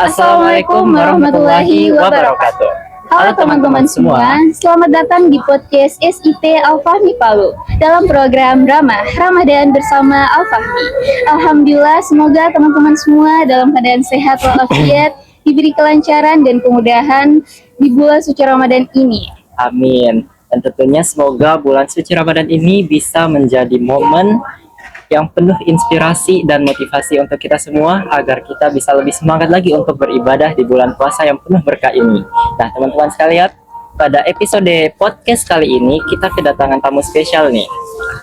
Assalamualaikum warahmatullahi wabarakatuh. Halo teman-teman semua, selamat datang di podcast SIT Al-Fahmi Palu dalam program Ramah Ramadan bersama Al-Fahmi. Alhamdulillah, semoga teman-teman semua dalam keadaan sehat walafiat, diberi kelancaran dan kemudahan di bulan suci Ramadan ini. Amin. Dan tentunya semoga bulan suci Ramadan ini bisa menjadi momen yang penuh inspirasi dan motivasi untuk kita semua agar kita bisa lebih semangat lagi untuk beribadah di bulan puasa yang penuh berkah ini. Nah, teman-teman sekalian, pada episode podcast kali ini kita kedatangan tamu spesial nih.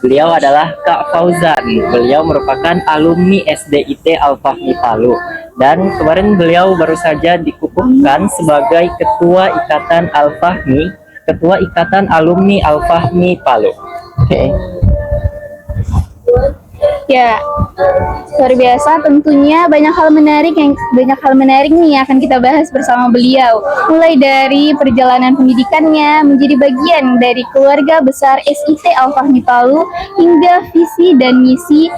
Beliau adalah Kak Fauzan. Beliau merupakan alumni SDIT Al-Fahmi Palu. Dan kemarin beliau baru saja dikukuhkan sebagai Ketua Ikatan Al-Fahmi, Ketua Ikatan Alumni Al-Fahmi Palu. Oke. Ya, luar biasa, tentunya banyak hal menarik nih yang akan kita bahas bersama beliau. Mulai dari perjalanan pendidikannya menjadi bagian dari keluarga besar SIT Al-Fahmi Palu hingga visi dan misi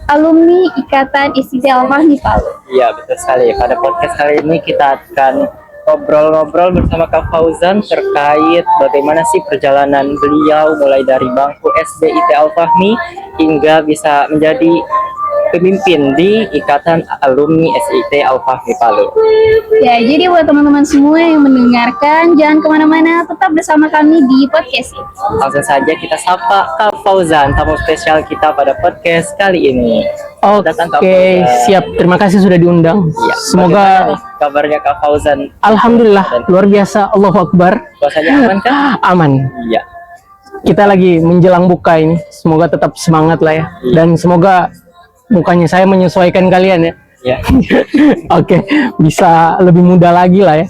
alumni Ikatan SIT Al-Fahmi Palu. Iya, betul sekali. Pada podcast kali ini kita akan ngobrol-ngobrol bersama Kak Fauzan terkait bagaimana sih perjalanan beliau mulai dari bangku SDIT Al-Fahmi hingga bisa menjadi pemimpin di Ikatan Alumni SDIT Al-Fahmi Palu. Ya, jadi buat teman-teman semua yang mendengarkan, jangan kemana-mana, tetap bersama kami di podcast ini. Langsung saja kita sapa Kak Fauzan, tamu spesial kita pada podcast kali ini. Oke, siap. Terima kasih sudah diundang. Ya, semoga kabarnya Kak Fauzan. Alhamdulillah, luar biasa. Allahu Akbar. Puasanya aman kan? Aman. Iya. Kita lagi menjelang buka ini. Semoga tetap semangat lah ya. Dan semoga mukanya saya menyesuaikan kalian ya. Ya. Oke, bisa lebih mudah lagi lah ya.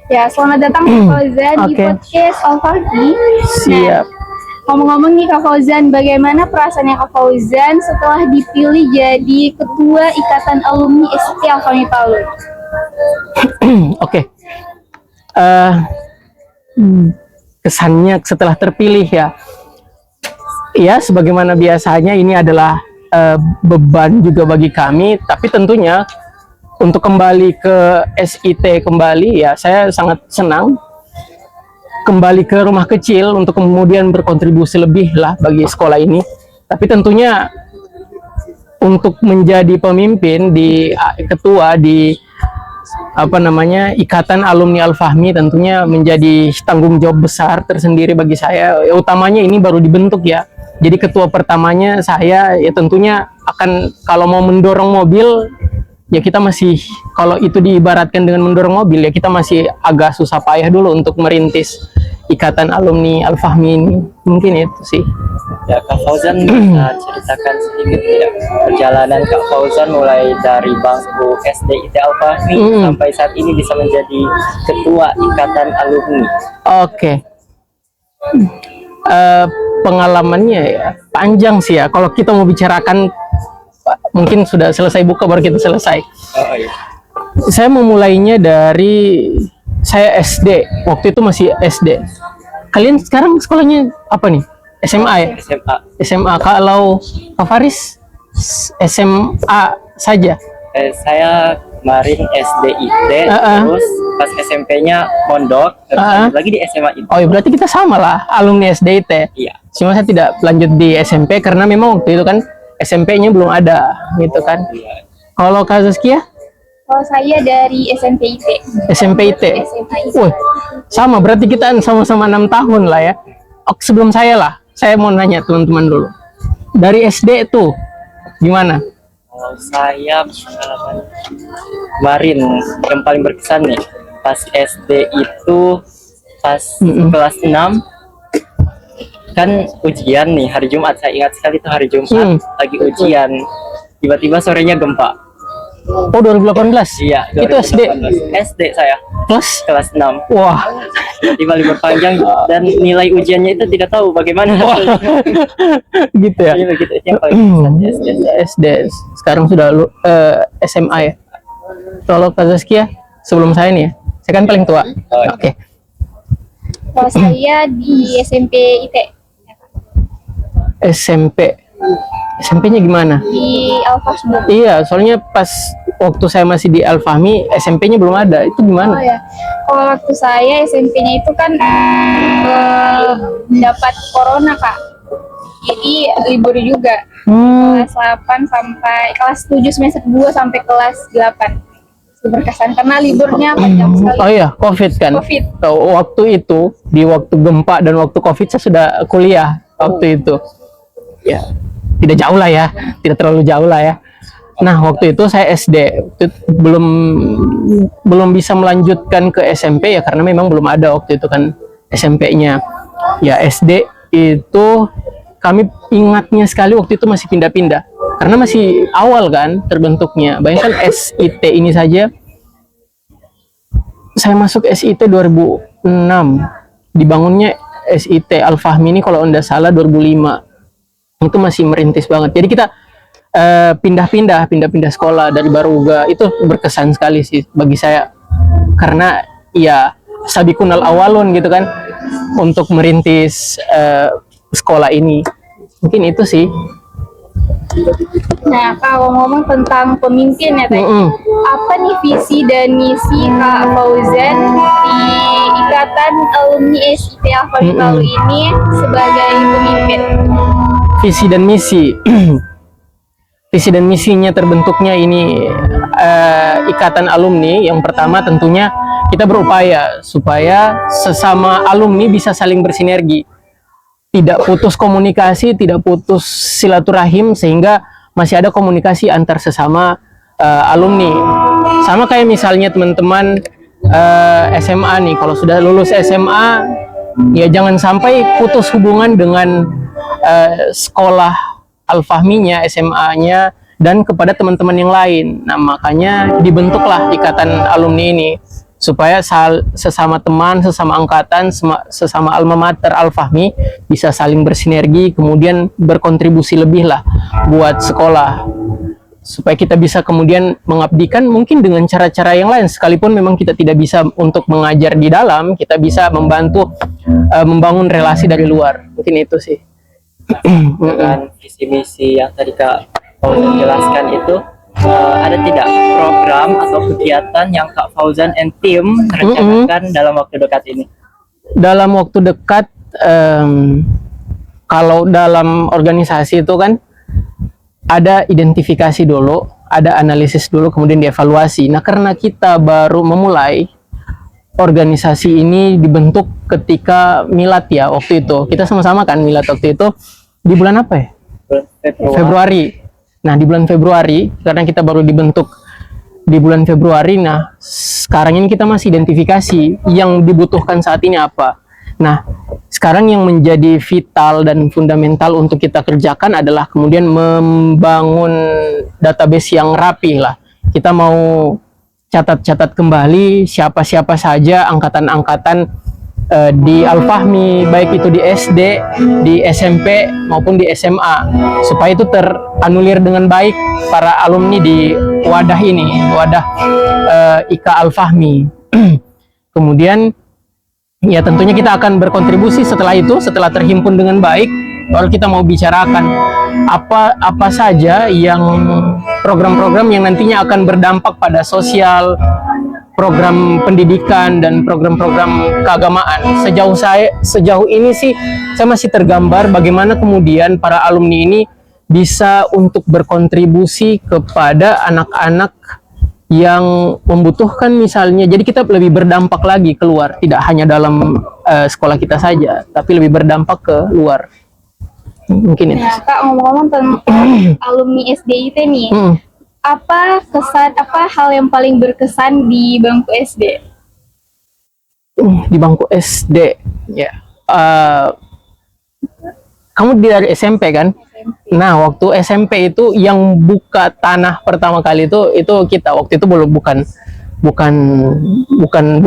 Ya, selamat datang Kak Fauzan di podcast Al-Fahmi. Siap. Ngomong-ngomong nih Kak Fauzan, bagaimana perasaannya Kak Fauzan setelah dipilih jadi Ketua Ikatan Alumni SIT Al-Fahmi Palu? Oke. Kesannya setelah terpilih ya. Ya, sebagaimana biasanya ini adalah beban juga bagi kami, tapi tentunya untuk kembali ke SIT kembali ya, saya sangat senang kembali ke rumah kecil untuk kemudian berkontribusi lebih lah bagi sekolah ini. Tapi tentunya untuk menjadi pemimpin di ketua di Ikatan Alumni Al-Fahmi tentunya menjadi tanggung jawab besar tersendiri bagi saya. Utamanya ini baru dibentuk ya. Jadi ketua pertamanya saya ya tentunya akan, kalau mau mendorong mobil ya kita masih, kalau itu diibaratkan dengan mendorong mobil ya kita masih agak susah payah dulu untuk merintis Ikatan Alumni Al-Fahmi ini. Mungkin itu sih. Ya, Kak Fauzan bisa ceritakan sedikit ya perjalanan Kak Fauzan mulai dari bangku SDIT Al-Fahmi sampai saat ini bisa menjadi Ketua Ikatan Alumni. Oke. Pengalamannya ya panjang sih ya. Kalau kita mau bicarakan mungkin sudah selesai buka baru kita selesai. Oh, iya. Saya memulainya dari saya SD. Waktu itu masih SD. Kalian sekarang sekolahnya apa nih? SMA ya? SMA. SMA. Kalau Kak Faris SMA saja. Saya kemarin SDIT, terus pas SMP-nya mondok, terus lanjut lagi di SMA itu. Oh ya, berarti kita sama lah, alumni SDIT. Iya. Cuma saya tidak lanjut di SMP karena memang waktu itu kan SMP-nya belum ada gitu kan. Iya. Kalau Kak Zaskia? Kalau saya dari SMPIT. SMPIT. Wah, sama, berarti kita sama-sama 6 tahun lah ya. Oke, sebelum saya lah, saya mau nanya teman-teman dulu. Dari SD tuh gimana? Kalau saya pengalaman kemarin yang paling berkesan nih, pas SD itu pas kelas 6 kan ujian nih hari Jumat. Saya ingat sekali tuh hari Jumat lagi ujian, tiba-tiba sorenya gempa. Oh, 2018? Iya, 2018. Itu SD? SD saya kelas 6. Wah, tiba libur panjang dan nilai ujiannya itu tidak tahu bagaimana. gitu ya. Iya, begitu. Itu yang paling berkesan di SD. Sekarang sudah SMA ya. Kalau Kak Zaskia sebelum saya nih ya, saya kan paling tua. Oke. Kalau saya di SMP IT. SMP. SMP-nya gimana? Di Al-Fahmi. Iya, soalnya pas waktu saya masih di Al Fahmi, SMP-nya belum ada. Itu Oh gimana? ya, kalau waktu saya SMP-nya itu kan mendapat corona Kak, jadi libur juga. Kelas 8 sampai kelas 7 semester 2 sampai kelas 8. Berkesan karena liburnya panjang sekali. Oh iya, COVID kan? COVID. Waktu itu, di waktu gempa dan waktu COVID saya sudah kuliah waktu itu. Ya, tidak jauh lah ya, tidak terlalu jauh lah ya. Nah, waktu itu saya SD, belum bisa melanjutkan ke SMP ya karena memang belum ada waktu itu kan SMP-nya. Ya SD itu kami ingatnya sekali waktu itu masih pindah-pindah karena masih awal kan terbentuknya. Bayangkan SIT ini saja, saya masuk SIT 2006, dibangunnya SIT Al Fahmi ini kalau tidak salah 2005. Itu masih merintis banget. Jadi kita pindah-pindah sekolah dari Baruga. Itu berkesan sekali sih bagi saya karena ya sabiqunal awalun gitu kan untuk merintis sekolah ini. Mungkin itu sih. Nah, kalau ngomong tentang pemimpin ya tadi, apa nih visi dan misi Kak Fauzan di Ikatan Alumni SIP Al Fahmi Palu ini sebagai pemimpin? Visi dan misi. Visi dan misinya terbentuknya ini Ikatan Alumni. Yang pertama tentunya kita berupaya supaya sesama alumni bisa saling bersinergi. Tidak putus komunikasi, tidak putus silaturahim, sehingga masih ada komunikasi antar sesama alumni. Sama kayak misalnya teman-teman SMA nih, kalau sudah lulus SMA, ya jangan sampai putus hubungan dengan sekolah Al Fahminya, SMA-nya, dan kepada teman-teman yang lain. Nah, makanya dibentuklah Ikatan Alumni ini, supaya sesama teman, sesama angkatan, sesama alma mater Al Fahmi bisa saling bersinergi, kemudian berkontribusi lebih lah buat sekolah, supaya kita bisa kemudian mengabdikan mungkin dengan cara-cara yang lain, sekalipun memang kita tidak bisa untuk mengajar di dalam, kita bisa membantu membangun relasi dari luar. Mungkin itu sih. Dengan visi misi yang tadi Kak Fauzan jelaskan itu, ada tidak program atau kegiatan yang Kak Fauzan and tim rencanakan dalam waktu dekat ini? Dalam waktu dekat, kalau dalam organisasi itu kan ada identifikasi dulu, ada analisis dulu, kemudian dievaluasi. Nah, karena kita baru memulai, organisasi ini dibentuk ketika milad ya waktu itu. Kita sama-sama kan milad waktu itu di bulan apa ya? Februari. Nah, di bulan Februari, karena kita baru dibentuk di bulan Februari, nah sekarang ini kita masih identifikasi yang dibutuhkan saat ini apa. Nah, sekarang yang menjadi vital dan fundamental untuk kita kerjakan adalah kemudian membangun database yang rapi lah. Kita mau catat-catat kembali siapa-siapa saja angkatan-angkatan di Al Fahmi, baik itu di SD, di SMP maupun di SMA, supaya itu teranulir dengan baik para alumni di wadah ini, wadah IKA Al Fahmi. Kemudian ya tentunya kita akan berkontribusi setelah itu, setelah terhimpun dengan baik, baru kita mau bicarakan apa saja yang program-program yang nantinya akan berdampak pada sosial, program pendidikan, dan program-program keagamaan. Sejauh ini sih saya masih tergambar bagaimana kemudian para alumni ini bisa untuk berkontribusi kepada anak-anak yang membutuhkan misalnya. Jadi kita lebih berdampak lagi keluar, tidak hanya dalam sekolah kita saja, tapi lebih berdampak ke luar. Mungkin itu. Nah, Kak, ngomong-ngomong tentang alumni SDIT nih, apa hal yang paling berkesan di bangku SD? Di bangku SD, ya. Kamu dari SMP kan? SMP. Nah, waktu SMP itu yang buka tanah pertama kali itu kita. Waktu itu belum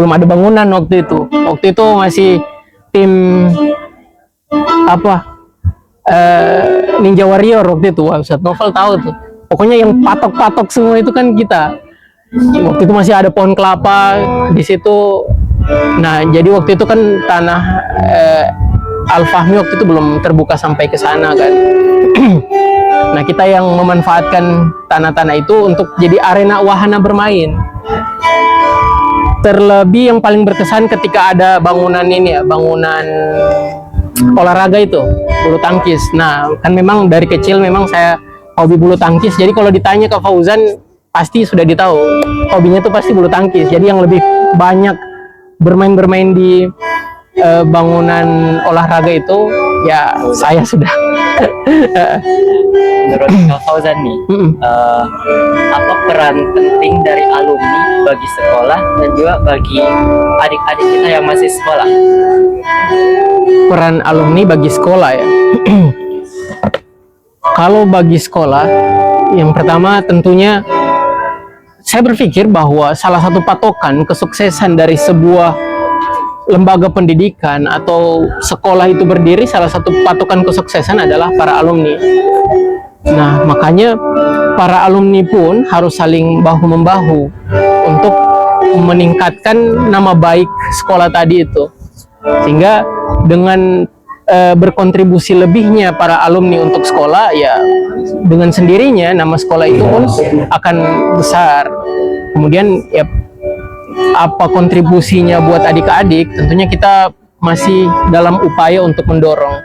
ada bangunan waktu itu. Waktu itu masih tim Ninja Warrior waktu itu. Wah, Ustadz Novel tahu tuh. Pokoknya yang patok-patok semua itu kan kita. Waktu itu masih ada pohon kelapa di situ. Nah, jadi waktu itu kan tanah Al-Fahmi waktu itu belum terbuka sampai ke sana kan. Nah, kita yang memanfaatkan tanah-tanah itu untuk jadi arena wahana bermain. Terlebih yang paling berkesan ketika ada bangunan ini ya, bangunan olahraga itu, bulu tangkis. Nah, kan memang dari kecil memang saya hobi bulu tangkis. Jadi kalau ditanya ke Fauzan pasti sudah ditahu hobinya tuh pasti bulu tangkis. Jadi yang lebih banyak bermain di bangunan olahraga itu ya saya sudah. Menurut Kak Fauzan nih, apa peran penting dari alumni bagi sekolah dan juga bagi adik-adik kita yang masih sekolah? Peran alumni bagi sekolah ya. Kalau bagi sekolah, yang pertama tentunya saya berpikir bahwa salah satu patokan kesuksesan dari sebuah lembaga pendidikan atau sekolah itu berdiri, salah satu patokan kesuksesan adalah para alumni. Nah, makanya para alumni pun harus saling bahu-membahu untuk meningkatkan nama baik sekolah tadi itu. Sehingga dengan berkontribusi lebihnya para alumni untuk sekolah, ya dengan sendirinya nama sekolah itu pun akan besar. Kemudian ya apa kontribusinya buat adik-adik, tentunya kita masih dalam upaya untuk mendorong,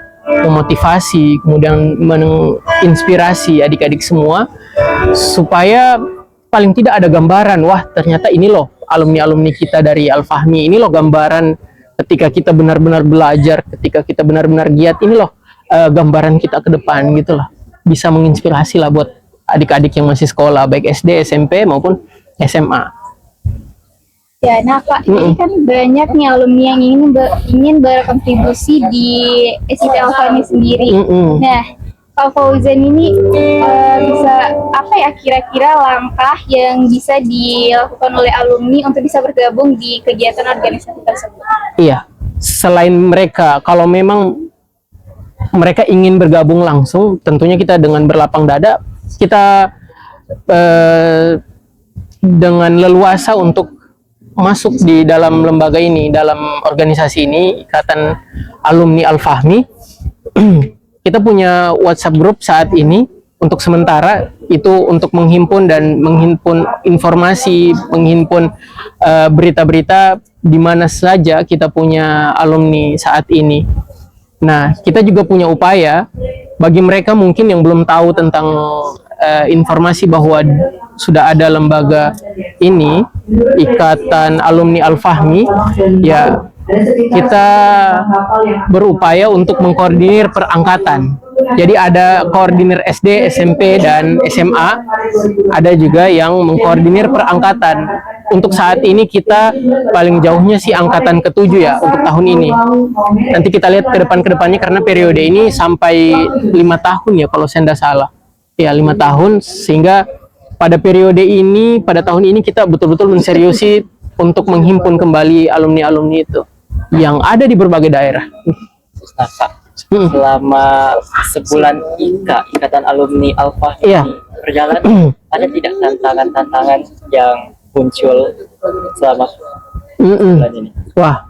memotivasi, kemudian menginspirasi adik-adik semua supaya paling tidak ada gambaran, wah ternyata ini loh alumni-alumni kita dari Al-Fahmi, ini loh gambaran ketika kita benar-benar belajar, ketika kita benar-benar giat, ini loh gambaran kita ke depan gitu loh. Bisa menginspirasi lah buat adik-adik yang masih sekolah, baik SD, SMP maupun SMA. Ya, nah Kak, ini kan banyak nih alumni yang ingin berkontribusi di SIP Al-Fahmi sendiri. Nah, Kak Fauzan ini bisa apa ya kira-kira langkah yang bisa dilakukan oleh alumni untuk bisa bergabung di kegiatan organisasi tersebut? Iya, selain mereka, kalau memang mereka ingin bergabung langsung, tentunya kita dengan berlapang dada, kita dengan leluasa untuk masuk di dalam lembaga ini, dalam organisasi ini, Ikatan Alumni Al-Fahmi. Kita punya WhatsApp group saat ini untuk sementara itu untuk menghimpun informasi, menghimpun berita-berita di mana saja kita punya alumni saat ini. Nah, kita juga punya upaya bagi mereka mungkin yang belum tahu tentang informasi bahwa sudah ada lembaga ini, Ikatan Alumni Al-Fahmi, ya kita berupaya untuk mengkoordinir perangkatan. Jadi ada koordinir SD, SMP, dan SMA, ada juga yang mengkoordinir perangkatan. Untuk saat ini kita paling jauhnya sih angkatan ke-7 ya untuk tahun ini. Nanti kita lihat ke depannya karena periode ini sampai 5 tahun ya kalau saya tidak salah. Ya 5 tahun, sehingga pada periode ini, pada tahun ini kita betul-betul menseriusi untuk menghimpun kembali alumni-alumni itu yang ada di berbagai daerah. Selama sebulan Ikatan Alumni Al-Fahmi berjalan, ada tidak tantangan-tantangan yang muncul selama sebulan ini? Wah,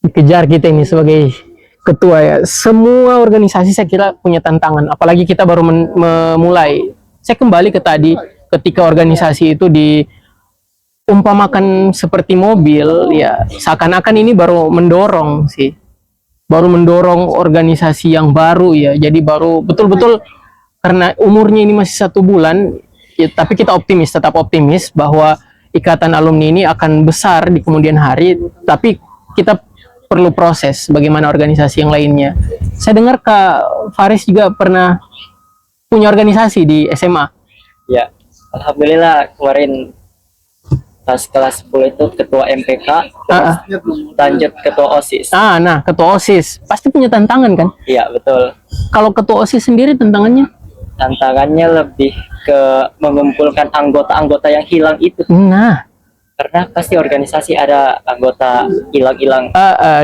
dikejar kita ini sebagai ketua ya. Semua organisasi saya kira punya tantangan, apalagi kita baru memulai. Saya kembali ke tadi, ketika organisasi itu diumpamakan seperti mobil, ya seakan-akan ini baru mendorong sih. Baru mendorong organisasi yang baru ya. Jadi baru betul-betul karena umurnya ini masih 1 bulan, ya, tapi kita optimis, tetap optimis bahwa Ikatan Alumni ini akan besar di kemudian hari, tapi kita perlu proses bagaimana organisasi yang lainnya. Saya dengar Kak Faris juga pernah punya organisasi di SMA. Ya, alhamdulillah kemarin pas kelas 10 itu ketua MPK, lanjut ketua OSIS. Nah, ketua OSIS pasti punya tantangan kan? Iya, betul. Kalau ketua OSIS sendiri tantangannya? Tantangannya lebih ke mengumpulkan anggota-anggota yang hilang itu. Nah, karena pasti organisasi ada anggota hilang-hilang.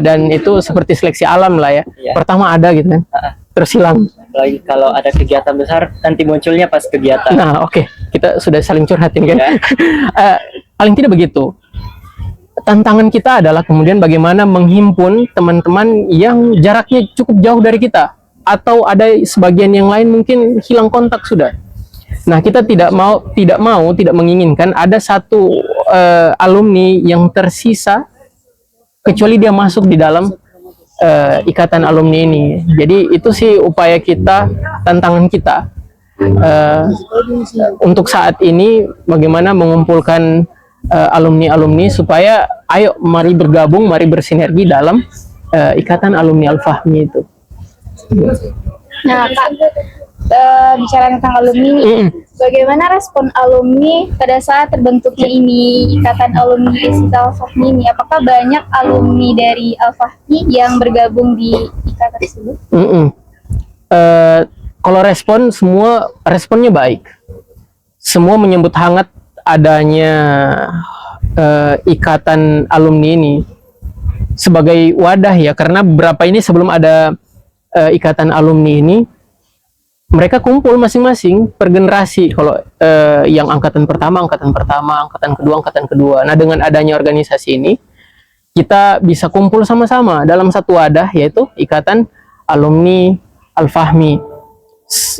Dan itu seperti seleksi alam lah ya. Iya. Pertama ada gitu kan, terus hilang. Apalagi kalau ada kegiatan besar, nanti munculnya pas kegiatan. Nah, oke. Kita sudah saling curhatin kan. Ya. Paling tidak begitu. tantangan kita adalah kemudian bagaimana menghimpun teman-teman yang jaraknya cukup jauh dari kita, atau ada sebagian yang lain mungkin hilang kontak sudah. Nah, kita tidak menginginkan ada satu alumni yang tersisa kecuali dia masuk di dalam ikatan alumni ini. Jadi itu sih upaya kita, tantangan kita untuk saat ini, bagaimana mengumpulkan alumni-alumni supaya ayo mari bergabung, mari bersinergi dalam ikatan alumni Al-Fahmi itu. Nah, Kak, bicara tentang alumni nih, bagaimana respon alumni pada saat terbentuknya ini ikatan alumni SIP Al-Fahmi ini? Apakah banyak alumni dari Al-Fahmi yang bergabung di ikatan tersebut? Kalau respon, semua responnya baik. Semua menyambut hangat adanya ikatan alumni ini sebagai wadah ya, karena beberapa ini sebelum ada ikatan alumni ini, mereka kumpul masing-masing per generasi. Kalau yang angkatan pertama, angkatan kedua. Nah, dengan adanya organisasi ini, kita bisa kumpul sama-sama dalam satu wadah, yaitu ikatan alumni Al-Fahmi.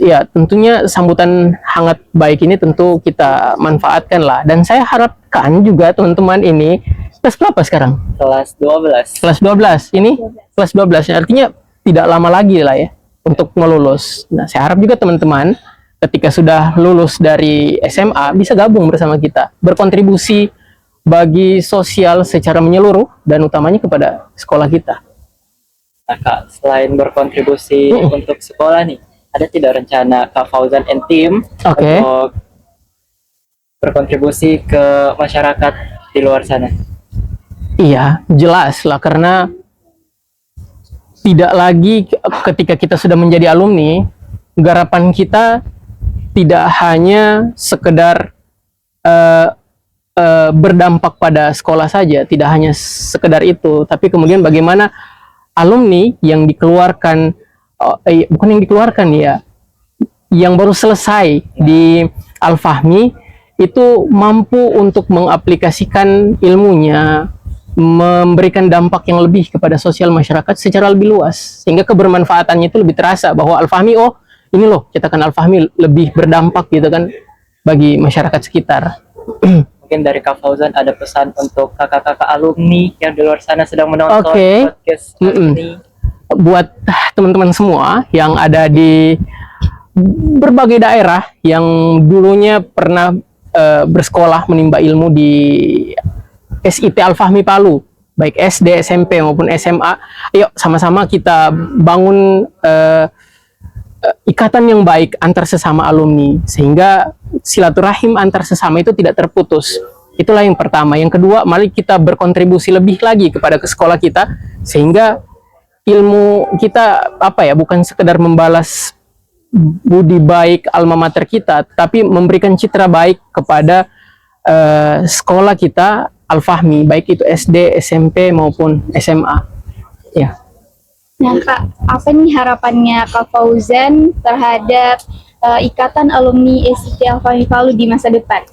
Ya, tentunya sambutan hangat baik ini tentu kita manfaatkan lah. Dan saya harapkan juga teman-teman ini kelas berapa sekarang? Kelas 12. Kelas 12. Ini kelas 12. Artinya tidak lama lagi lah ya untuk melulus. Nah, saya harap juga teman-teman ketika sudah lulus dari SMA bisa gabung bersama kita, berkontribusi bagi sosial secara menyeluruh dan utamanya kepada sekolah kita. Nah, Kak, selain berkontribusi untuk sekolah nih, ada tidak rencana Kak Fauzan and team untuk berkontribusi ke masyarakat di luar sana? Iya, jelas lah, karena tidak lagi ketika kita sudah menjadi alumni, garapan kita tidak hanya sekedar berdampak pada sekolah saja, tidak hanya sekedar itu, tapi kemudian bagaimana alumni yang dikeluarkan, bukan yang dikeluarkan ya, yang baru selesai di Al-Fahmi itu mampu untuk mengaplikasikan ilmunya, memberikan dampak yang lebih kepada sosial masyarakat secara lebih luas, sehingga kebermanfaatannya itu lebih terasa bahwa Al-Fahmi, oh ini loh, cetakan Al-Fahmi lebih berdampak gitu kan bagi masyarakat sekitar. Mungkin dari Kak Fauzan ada pesan untuk kakak-kakak alumni yang di luar sana sedang menonton podcast ini. Buat teman-teman semua yang ada di berbagai daerah yang dulunya pernah bersekolah menimba ilmu di SIP Al-Fahmi Palu, baik SD, SMP maupun SMA, ayo sama-sama kita bangun ikatan yang baik antar sesama alumni, sehingga silaturahim antar sesama itu tidak terputus. Itulah yang pertama. Yang kedua, mari kita berkontribusi lebih lagi kepada sekolah kita, sehingga ilmu kita bukan sekedar membalas budi baik alma mater kita, tapi memberikan citra baik kepada sekolah kita Al-Fahmi, baik itu SD, SMP maupun SMA. Ya. Nah, Kak, apa nih harapannya Kak Fauzan terhadap ikatan alumni SIP Al-Fahmi Palu di masa depan?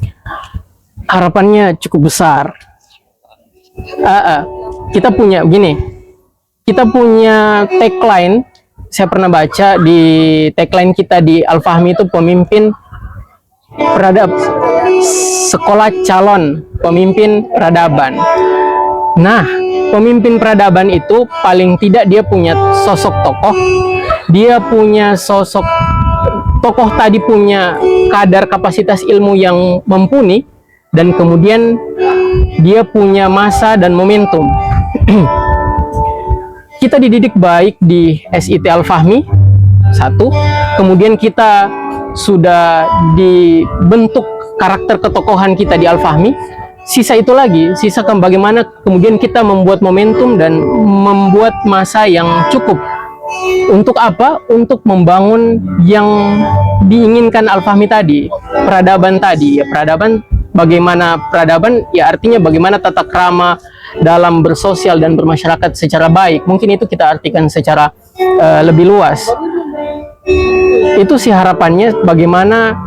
Harapannya cukup besar. Kita punya tagline. Saya pernah baca di tagline kita di Al-Fahmi itu, pemimpin sekolah calon pemimpin peradaban. Nah, pemimpin peradaban itu paling tidak dia punya sosok tokoh, dia punya sosok tokoh tadi punya kadar kapasitas ilmu yang mumpuni, dan kemudian dia punya masa dan momentum. Kita dididik baik di SIT Al-Fahmi, satu, kemudian kita sudah dibentuk karakter ketokohan kita di Al-Fahmi. Sisa itu lagi, bagaimana kemudian kita membuat momentum dan membuat masa yang cukup. Untuk apa? Untuk membangun yang diinginkan Al-Fahmi tadi, peradaban tadi. Ya, peradaban, bagaimana peradaban? Ya, artinya bagaimana tata krama dalam bersosial dan bermasyarakat secara baik. Mungkin itu kita artikan secara lebih luas. Itu sih harapannya, bagaimana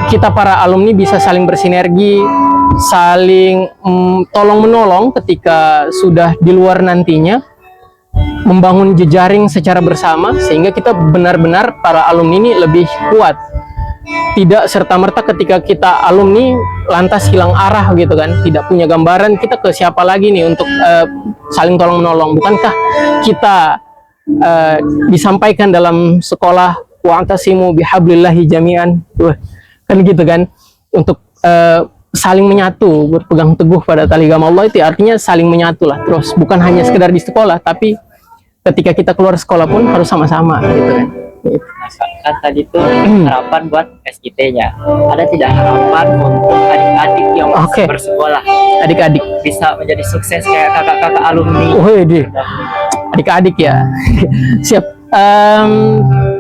kita para alumni bisa saling bersinergi, saling tolong menolong ketika sudah di luar nantinya, membangun jejaring secara bersama sehingga kita benar-benar para alumni ini lebih kuat. Tidak serta-merta ketika kita alumni lantas hilang arah gitu kan, tidak punya gambaran kita ke siapa lagi nih untuk saling tolong menolong. Bukankah kita disampaikan dalam sekolah wa'tasimu bihablillahi jami'an, kan gitu kan, untuk saling menyatu, berpegang teguh pada tali agama Allah, itu artinya saling menyatu lah. Terus bukan hanya sekedar di sekolah, tapi ketika kita keluar sekolah pun harus sama-sama gitu kan. Kan tadi tuh harapan buat SIT-nya. Ada tidak harapan untuk adik-adik yang masih bersekolah? Adik-adik bisa menjadi sukses kayak kakak-kakak alumni. Deh. Adik-adik ya. Siap.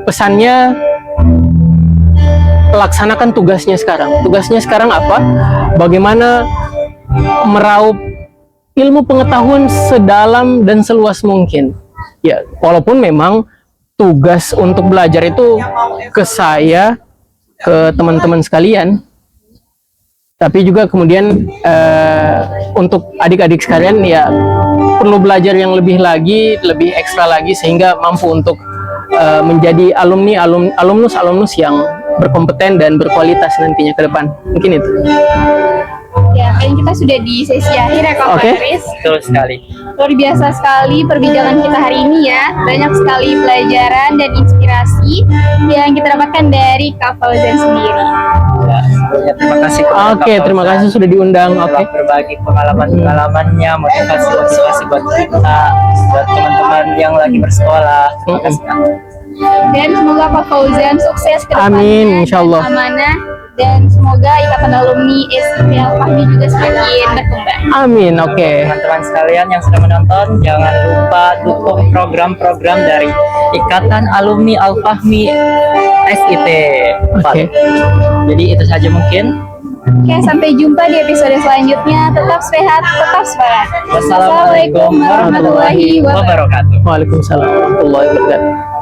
Pesannya, laksanakan tugasnya sekarang. Tugasnya sekarang apa? Bagaimana meraup ilmu pengetahuan sedalam dan seluas mungkin. Ya, walaupun memang tugas untuk belajar itu ke saya, ke teman-teman sekalian, tapi juga kemudian untuk adik-adik sekalian ya perlu belajar yang lebih lagi, lebih ekstra lagi sehingga mampu untuk menjadi alumnus yang berkompeten dan berkualitas nantinya ke depan. Mungkin itu. Ya, kayaknya kita sudah di sesi akhir ya Kak Faris. Betul sekali. Luar biasa sekali perbincangan kita hari ini ya. Banyak sekali pelajaran dan inspirasi yang kita dapatkan dari Kak Fauzan sendiri. Ya, sebelumnya terima kasih. Terima kasih sudah diundang. Telah berbagi pengalamannya, motivasi buat kita, buat teman-teman yang lagi bersekolah. Terima kasih. Dan semoga Kak Fauzan sukses ke depannya. Amin, insyaallah. Amanah. Dan semoga ikatan alumni SIP Al-Fahmi juga semakin berkembang. Amin. Teman-teman sekalian yang sudah menonton, jangan lupa dukung program-program dari Ikatan Alumni Al-Fahmi SIT. Jadi itu saja mungkin. Sampai jumpa di episode selanjutnya. Tetap sehat, tetap semangat. Wassalamualaikum warahmatullahi wabarakatuh. Waalaikumsalam warahmatullahi wabarakatuh.